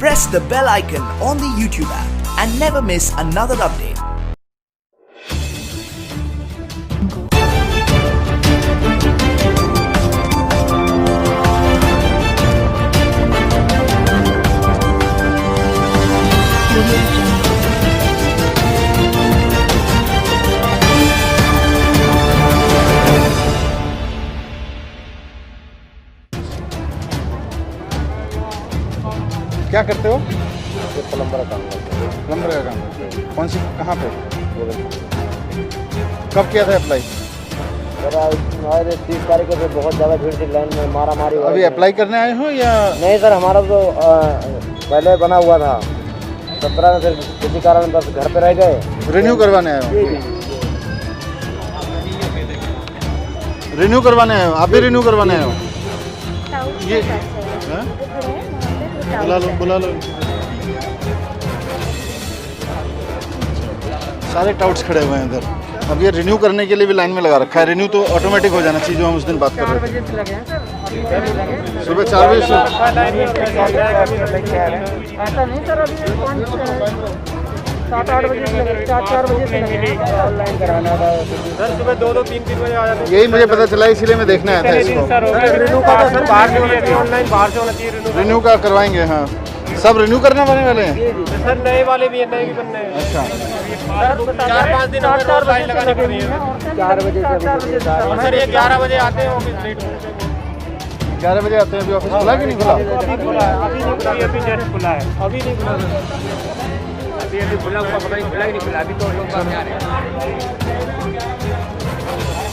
press the bell icon on the YouTube app and never miss another update. क्या करते हो? Plumber का काम करते हैं। प्लम्बर का काम करते हो? कौन सी कहाँ पे? कब किया था अप्लाई? सर आज 30 तारीख को बहुत ज़्यादा भीड़ थी, लाइन में मारा मारी। अभी अप्लाई करने आए हो या? नहीं सर, हमारा तो पहले बना हुआ था 17 में, फिर किसी कारण बस घर पे रह गए। रिन्यू करवाने आए हो? रिन्यू करवाने आए हो? आप भी रिन्यू करवाने आए हो? ये हाँ? बुला लो सारे टाउट्स खड़े हुए हैं इधर। अब ये रिन्यू करने के लिए भी लाइन में लगा रखा है। रिन्यू तो ऑटोमेटिक हो जाना चाहिए, जो हम उस दिन बात कर रहे थे। सुबह 4 बजे से ऐसा नहीं सर, अभी 7-8 बजे से लगे, 4 बजे से लगे ऑनलाइन कराना था सर। सुबह 2-3 बजे आ जाते। यही मुझे पता चला, इसीलिए मैं देखने आया था इसको। रिन्यू का सर बाहर से होना चाहिए, ऑनलाइन बाहर से होना चाहिए। रिन्यू का करवाएंगे? हाँ, सब रिन्यू करने वाले हैं सर, नए वाले भी हैं, नए भी बनने हैं। अच्छा, 4-5 दिन हमें रोज लाइन लगानी पड़ रही है। 4 बजे से सर ये 11 बजे आते हैं ऑफिस, लेट 11 बजे आते हैं। अभी ऑफिस खुला कि नहीं खुला? अभी खुला है, अभी नहीं खुला, अभी जस्ट खुला है, अभी नहीं खुला, अभी खुला हुआ, पता नहीं खुला ही नहीं खुला, अभी तो लोग बाहर आ रहे हैं।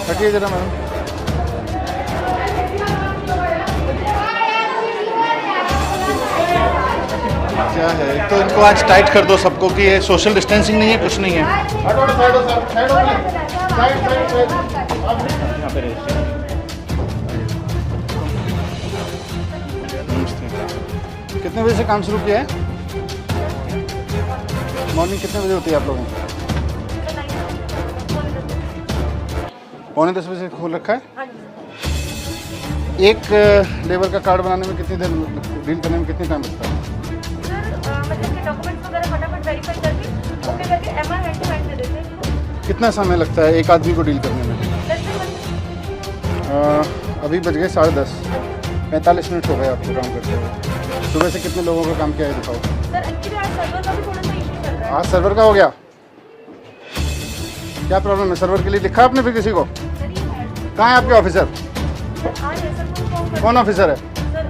हटिए जरा मैडम। क्या है, तो इनको आज टाइट कर दो सबको कि ये सोशल डिस्टेंसिंग नहीं है, कुछ नहीं है। कितने बजे से काम शुरू किया है? मॉर्निंग कितने बजे होती है आप लोगों की? 9:45 बजे खोल रखा है। एक लेबर का कार्ड बनाने में कितनी देर, डील करने में कितनी टाइम लगता है? डॉक्यूमेंट्स वगैरह फटाफट वेरीफाई करके ओके करके एमआर हैंड टू हैंड दे देते हैं। कितना समय लगता है एक आदमी को डील करने में? 10 मिनट। अभी बज गए 10:30, 45 मिनट हो गए आपको काम करते हुए। सुबह से कितने लोगों का काम किया है दिखाओ। सर एक्चुअली आज सर्वर का भी थोड़ा सा इशू चल रहा है। आज सर्वर का हो गया? क्या प्रॉब्लम है? सर्वर के लिए लिखा आपने फिर किसी को? सर ये है, कहाँ है आपके ऑफिसर? आज ऐसा कोई फॉर्म कर कौन ऑफिसर है? सर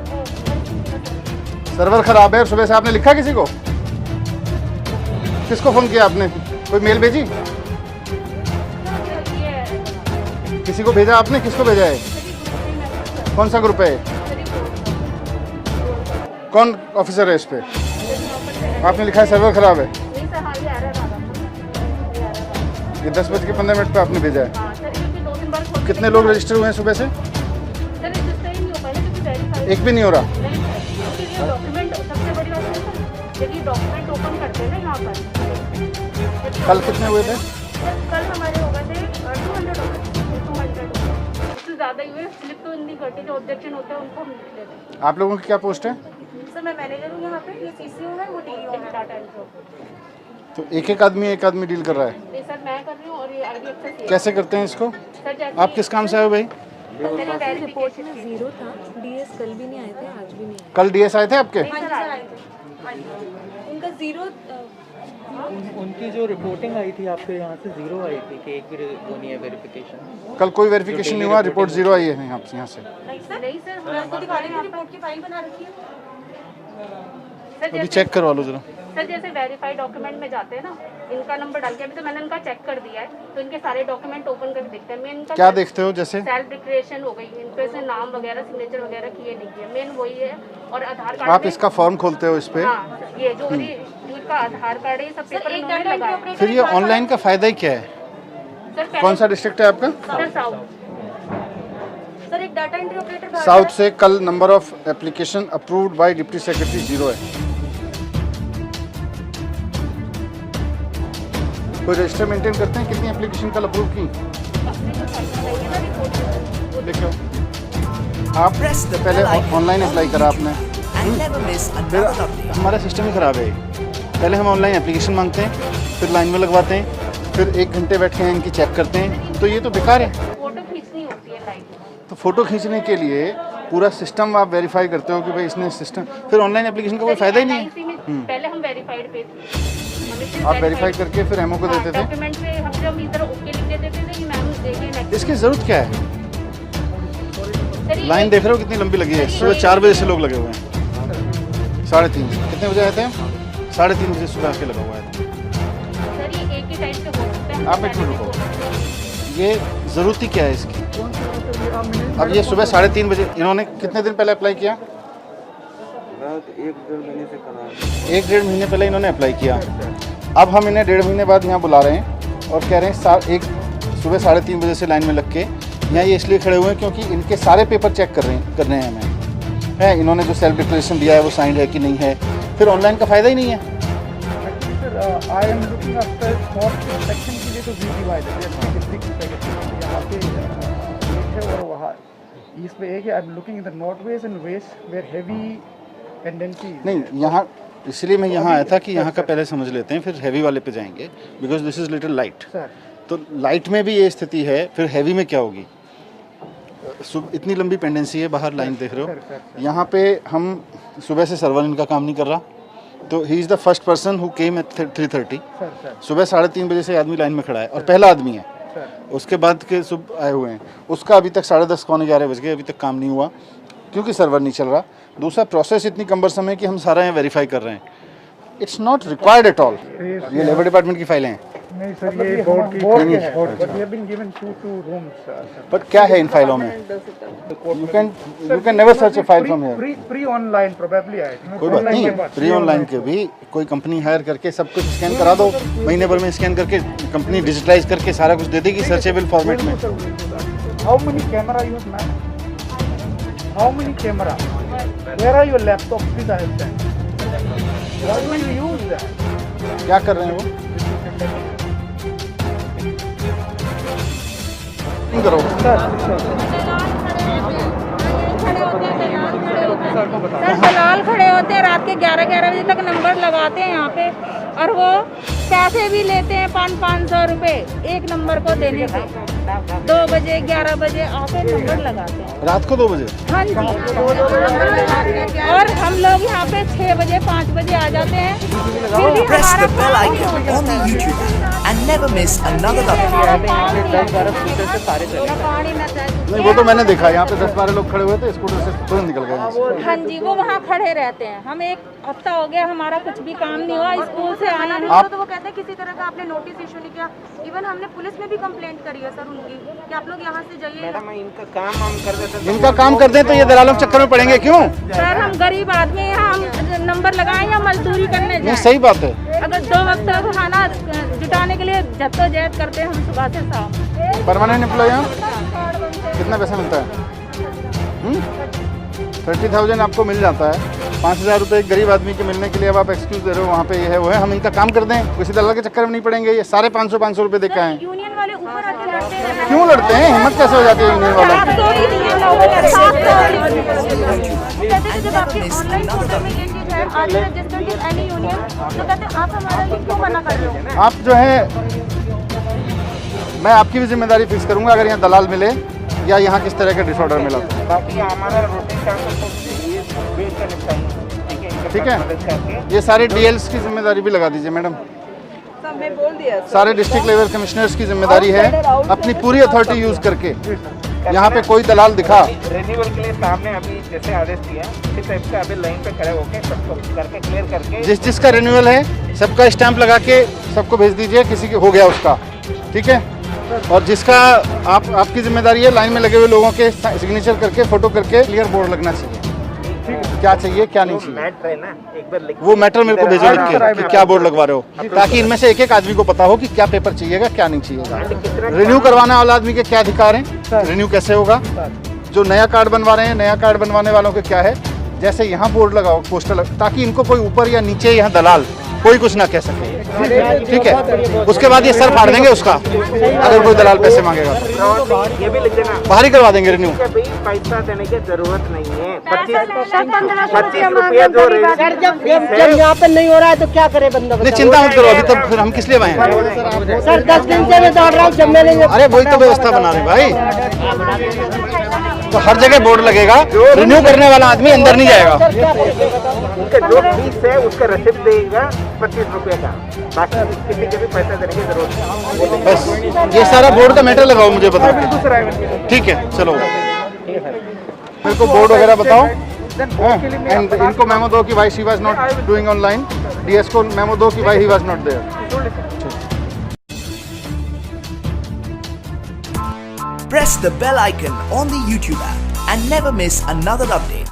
सर्वर खराब है और सुबह से आपने लिखा किसी को? किसको फ़ोन किया आपने? कोई मेल भेजी? ये है, किसी को भेजा आपने? किसको भेजा है? कौन सा ग्रुप है? कौन ऑफिसर है इस पे? आपने लिखा है सर्वर खराब है। नहीं सर, हाल ही आ रहा है। ये 10:15 पे आपने भेजा है। हाँ सर, क्योंकि 2-3 बार खोल कितने लोग रजिस्टर हुए हैं सुबह से? सर रजिस्टर ही नहीं हो पाया क्योंकि वेरीफाई एक भी नहीं हो रहा। नहीं सर, क्योंकि ये डॉक्यूमेंट सबसे बड़ी बात है सर, यदि डॉक्यूमेंट ओपन करते हैं ना यहाँ पर। कल कितने हुए थे? सर कल हमारे हो गए थे 200 उससे ज़्यादा ही हुए। स्लिप तो इतनी घटी, जो ऑब्जेक्शन होते हैं उनको हम लिख लेते हैं। आप लोगों की क्या पोस्ट है? सर मैं मैनेजर हूँ यहाँ पे, ये सीसीओ है, वो डीईओ है, डाटा एंट्री। तो एक आदमी डील कर रहा है। ये सर मैं कर रही हूँ और ये आईडी एक्सेस कैसे करते हैं इसको? सर जैसे आप किस काम से आए हो भाई? रिपोर्ट में जीरो था। डीएस कल भी नहीं आए थे, आज भी नहीं आए। कल डीएस आए थे आपके? उनका जीरो उनकी जो रिपोर्टिंग आई थी आपके यहाँ से जीरो आई थी कि एक भी वो नहीं है वेरिफिकेशन। कल कोई वेरिफिकेशन नहीं हुआ, रिपोर्ट जीरो आई है यहाँ से। नहीं सर मैं आपको दिखा रही हूँ, रिपोर्ट की फाइल बना रखी है सर। अभी चेक करवा लो जरा। सर जैसे वेरीफाइड डॉक्यूमेंट में जाते हैं ना, इनका नंबर डाल के, अभी तो मैंने इनका चेक कर दिया है, तो इनके सारे डॉक्यूमेंट ओपन करके देखते हैं। मैं इनका क्या देखते हो? जैसे सेल्फ डिक्लेरेशन हो गई, इन पे से नाम वगैरह सिग्नेचर वगैरह किए नहीं किए, मेन वही है। और आधार कार्ड आप इसका फॉर्म खोलते हो इस पे? हाँ, ये जो जिनका आधार कार्ड है, ये सब पेपर इन्होंने लगाया। फिर ये ऑनलाइन का फायदा ही क्या है? सर कौन सा डिस्ट्रिक्ट है आपका? Sir south. सर एक डाटा एंट्री ऑपरेटर साउथ से कल number of application approved by deputy secretary 0 है। कोई रजिस्टर मेंटेन करते हैं? कितनी एप्लीकेशन कल अप्रूव की? देखो आप पहले ऑनलाइन अप्लाई करा आपने, and never miss फिर another update. हमारा सिस्टम ही ख़राब है। पहले हम ऑनलाइन एप्लीकेशन मांगते हैं, फिर लाइन में लगवाते हैं, फिर 1 घंटे बैठ के इनकी चेक करते हैं, तो ये तो बेकार है। फोटो खींचनी होती है लाइव। तो फ़ोटो खींचने के लिए पूरा सिस्टम आप वेरीफाई करते हो कि भाई इसने सिस्टम, फिर ऑनलाइन एप्लीकेशन का कोई फ़ायदा ही नहीं है। पहले हम वेरीफाइड पे थे। आप वेरीफाई करके फिर एमओ को देते थे। डॉक्यूमेंट पे हम इधर ओके लिख के देते थे कि मैम देखिए नेक्स्ट। इसकी ज़रूरत क्या है? लाइन देख रहे हो कितनी लंबी लगी है। सुबह 4 बजे से लोग लगे हुए हैं, 3:30। कितने बजे आए थे? 3:30 बजे सुबह आके लगा हुआ है। सर ये एक ही टाइम पे हो सकता है। आप एक मिनट रुको, ये ज़रूरत ही क्या है इसकी? अब ये सुबह 3:30 बजे, इन्होंने कितने दिन पहले अप्लाई किया? 1-1.5 महीने से करा 1-1.5 महीने पहले इन्होंने अप्लाई किया। अब हम इन्हें 1.5 महीने बाद यहाँ बुला रहे हैं और कह रहे हैं सुबह 3:30 बजे से लाइन में लग के यहाँ ये इसलिए खड़े हुए हैं क्योंकि इनके सारे पेपर चेक कर रहे हैं हमें। है इन्होंने जो सेल्फ डिक्लेरेशन दिया है वो साइंड है कि नहीं है, फिर ऑनलाइन का फ़ायदा ही नहीं है। Sir I am looking after spot section के लिए तो वी डिवाइडेड यहाँ पे है और वहाँ ईस्ट पे एक है। I am looking in the north west and west where heavy tendency. नहीं, यहाँ इसलिए मैं यहाँ आया था कि यहाँ का पहले समझ लेते हैं, फिर हैवी वाले पे जाएंगे, because this is little light. तो लाइट में भी ये स्थिति है, फिर हैवी में क्या होगी? इतनी लंबी पेंडेंसी है, बाहर लाइन देख रहे हो। यहाँ पे हम सुबह से सर्वर इनका काम नहीं कर रहा, तो he is the first person who came at 3:30। सुबह 3:30 बजे से आदमी लाइन में खड़ा है और पहला आदमी है। उसके बाद के सुबह आए हुए हैं, उसका अभी तक 10:30 पौने 11 बज गए, अभी तक काम नहीं हुआ क्योंकि सर्वर नहीं चल रहा। दूसरा प्रोसेस इतनी कम्बरसम है कि हम सारा यहाँ वेरीफाई कर रहे हैं। It's not required at all. ये लेबर डिपार्टमेंट की फाइलें हैं। नहीं सर, ये बोर्ड की है, but we have been given 2 rooms. But क्या है इन फाइलों में? You can never search a file from here. Pre online probably है। कोई बात नहीं, प्री ऑनलाइन के भी कोई कंपनी हायर करके सब कुछ स्कैन करा दो, महीने भर में स्कैन करके कंपनी डिजिटलाइज करके सारा कुछ दे देगी सर्चेबल फॉर्मेट में। How many camera use ma'am? How many camera? Where are your laptop? Please understand what will you use that? क्या कर रहे हैं वो? नहीं करो सर दलाल खड़े होते हैं रात के 11-11 बजे तक नंबर लगाते हैं यहाँ पे, और वो पैसे भी लेते हैं 500 रुपए एक नंबर को देने के। 2 बजे 11 बजे आके नंबर लगाते हैं रात को 2 बजे। हाँ जी, और हम लोग यहाँ पे 6 बजे 5 बजे आ जाते हैं। फिर भी Press the हमारा bell काम icon नहीं on the होता। YouTube app and never miss another update. नहीं, वो तो मैंने देखा, यहाँ पे 10-12 लोग खड़े हुए थे, स्कूटर से तुरंत निकल गए यहाँ से। हाँ जी, वो वहाँ खड़े रहते हैं। हम 1 हफ्ता हो गया, हमारा कुछ भी काम नहीं हुआ, स्कूल से आना नहीं। तो वो कहते हैं किसी तरह का आपने नोटिस इशू नहीं किया। इवन हमने पुलिस में भी कंप्लेंट करी है सर उनकी कि आप लोग यहाँ से जाइए। मैडम इनका काम हम कर देते। इनका काम कर दें तो ये दलालों के चक्कर में पड़ेंगे क्यों? सर हम गरीब आदमी हैं, हम नंबर लगाएं या मजदूरी करने नहीं, जाएं। सही बात है। अगर 2 वक्त का खाना जुटाने के लिए जद्दोजहद करते हैं हम सुबह से शाम। परमानेंट एम्प्लॉय यहाँ कितना पैसा मिलता है? 30,000 आपको मिल जाता है। 5,000 रुपये एक गरीब आदमी के मिलने के लिए अब आप एक्सक्यूज दे रहे हो, वहाँ पे ये है वो है। हम इनका काम कर दें, किसी दलाल के चक्कर में नहीं पड़ेंगे। ये सारे 500 रुपये दे के आए। यूनियन वाले ऊपर आके लड़ते हैं। क्यों लड़ते हैं? हिम्मत कैसे हो जाती है यूनियन वालों की? कहते हैं जब आपके ऑनलाइन पोर्टल में ये चीज है, are you registered with any union, तो कहते हैं आप हमारा लिंक क्यों मना कर रहे हो? आप जो है, मैं आपकी भी जिम्मेदारी फिक्स करूंगा अगर यहाँ दलाल मिले या यहाँ किस तरह का डिसऑर्डर मिला। बाकी हमारा रूटीन काम ठीक है, ये सारे डीएल्स की जिम्मेदारी भी लगा दीजिए मैडम। बोल दिया सारे डिस्ट्रिक्ट लेवल कमिश्नर्स की जिम्मेदारी है अपनी पूरी अथॉरिटी यूज करके यहाँ पे कोई दलाल दिखा। रिन्यूअल के लिए सामने अभी जैसे आदेश दिया इस टाइप का अभी लाइन पे खड़े होके सबको करके क्लियर करके जिसका रिन्यूअल है सबका स्टैंप लगा के सबको भेज दीजिए, किसी की हो गया उसका, ठीक है। और जिसका आपकी जिम्मेदारी है लाइन में लगे हुए लोगों के सिग्नेचर करके फोटो करके क्लियर बोर्ड लगना चाहिए, क्या चाहिए क्या नहीं चाहिए। मैटर है ना, एक बार लिख वो मैटर मेरे को भेजो लिख के कि क्या बोर्ड लगवा रहे हो, ताकि इनमें से एक आदमी को पता हो कि क्या पेपर चाहिएगा क्या नहीं चाहिएगा। रिन्यू करवाने वाला आदमी के क्या अधिकार हैं, रिन्यू कैसे होगा, जो नया कार्ड बनवा रहे हैं नया कार्ड बनवाने वालों के क्या है। जैसे यहाँ बोर्ड लगाओ, पोस्टर ताकि इनको कोई ऊपर या नीचे यहाँ दलाल कोई कुछ ना कह सके, ठीक है। उसके बाद ये सर फाड़ देंगे उसका, अगर कोई दलाल पैसे मांगेगा तो ये भी लिख देना बाहर ही करवा देंगे रिन्यू। पैसा देने की जरूरत नहीं है। 1500 रुपया जो सर जब यहाँ पे नहीं हो रहा है तो क्या करे बंदा? नहीं चिंता मत करो, अभी तब फिर हम किस लिए आए हैं? सर 10 दिन से मैं दौड़ रहा हूँ, जब मैंने अरे वही तो व्यवस्था बना रहे भाई, तो हर जगह बोर्ड लगेगा, रिन्यू करने वाला आदमी अंदर नहीं जाएगा। उनका जो फीस है उसका रसीद देगा 25 रुपये का, बाकी किसी के भी पैसा देने की जरूरत नहीं। बस ये सारा बोर्ड का मैटर लगाओ मुझे बता के, ठीक है चलो। मेरे को बोर्ड वगैरह बताओ, एंड इनको मेमो दो कि why she was not doing online, DS को मेमो दो कि why he was not there. Press the bell icon on the YouTube app and never miss another update.